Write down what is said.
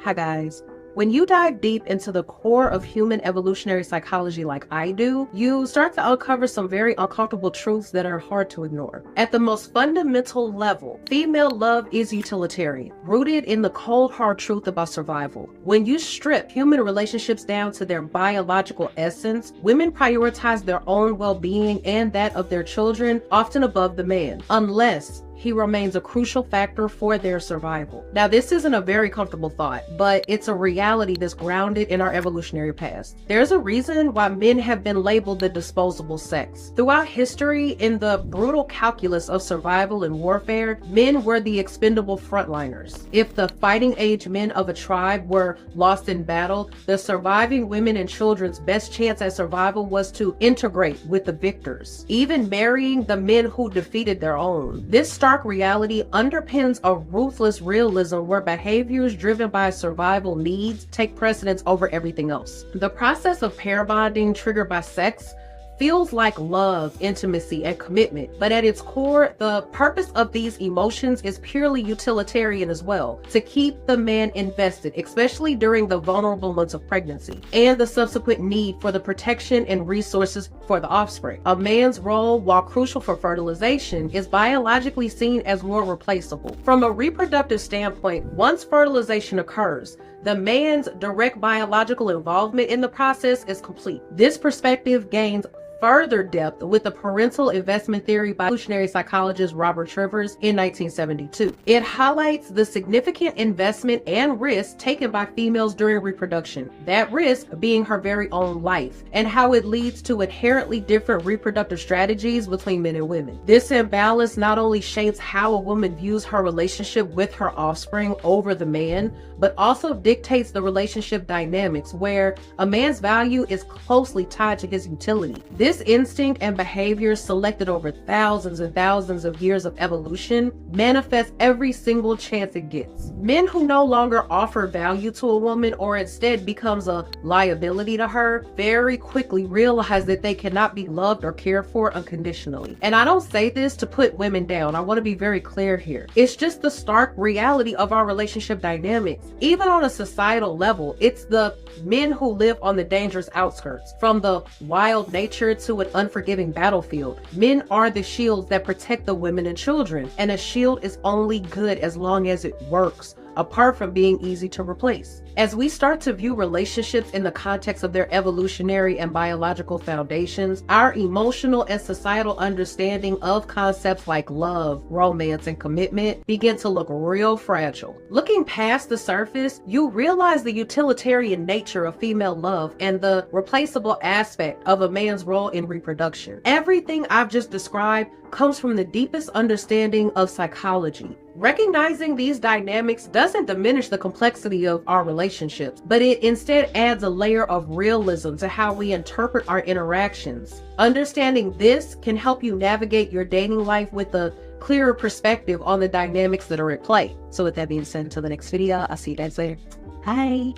Hi guys. When you dive deep into the core of human evolutionary psychology like I do, you start to uncover some very uncomfortable truths that are hard to ignore. At the most fundamental level, female love is utilitarian, rooted in the cold hard truth about survival. When you strip human relationships down to their biological essence, women prioritize their own well-being and that of their children, often above the man, unless he remains a crucial factor for their survival. Now, this isn't a very comfortable thought, but it's a reality that's grounded in our evolutionary past. There's a reason why men have been labeled the disposable sex. Throughout history, in the brutal calculus of survival and warfare, men were the expendable frontliners. If the fighting age men of a tribe were lost in battle, the surviving women and children's best chance at survival was to integrate with the victors, even marrying the men who defeated their own. This stark reality underpins a ruthless realism where behaviors driven by survival needs take precedence over everything else. The process of pair bonding triggered by sex feels like love, intimacy, and commitment, but at its core, the purpose of these emotions is purely utilitarian as well, to keep the man invested, especially during the vulnerable months of pregnancy, and the subsequent need for the protection and resources for the offspring. A man's role, while crucial for fertilization, is biologically seen as more replaceable. From a reproductive standpoint, once fertilization occurs, the man's direct biological involvement in the process is complete. This perspective gains further depth with the parental investment theory by evolutionary psychologist Robert Trivers in 1972. It highlights the significant investment and risk taken by females during reproduction, that risk being her very own life, and how it leads to inherently different reproductive strategies between men and women. This imbalance not only shapes how a woman views her relationship with her offspring over the man, but also dictates the relationship dynamics where a man's value is closely tied to his utility. This instinct and behavior, selected over thousands and thousands of years of evolution, manifests every single chance it gets. Men who no longer offer value to a woman or instead becomes a liability to her very quickly realize that they cannot be loved or cared for unconditionally. And I don't say this to put women down. I want to be very clear here. It's just the stark reality of our relationship dynamics. Even on a societal level, it's the men who live on the dangerous outskirts, from the wild nature to an unforgiving battlefield. Men are the shields that protect the women and children, and a shield is only good as long as it works, apart from being easy to replace. As we start to view relationships in the context of their evolutionary and biological foundations, our emotional and societal understanding of concepts like love, romance, and commitment begin to look real fragile. Looking past the surface, you realize the utilitarian nature of female love and the replaceable aspect of a man's role in reproduction. Everything I've just described comes from the deepest understanding of psychology. Recognizing these dynamics doesn't diminish the complexity of our relationships, but it instead adds a layer of realism to how we interpret our interactions. Understanding this can help you navigate your dating life with a clearer perspective on the dynamics that are at play. So with that being said, until the next video, I'll see you guys later. Bye.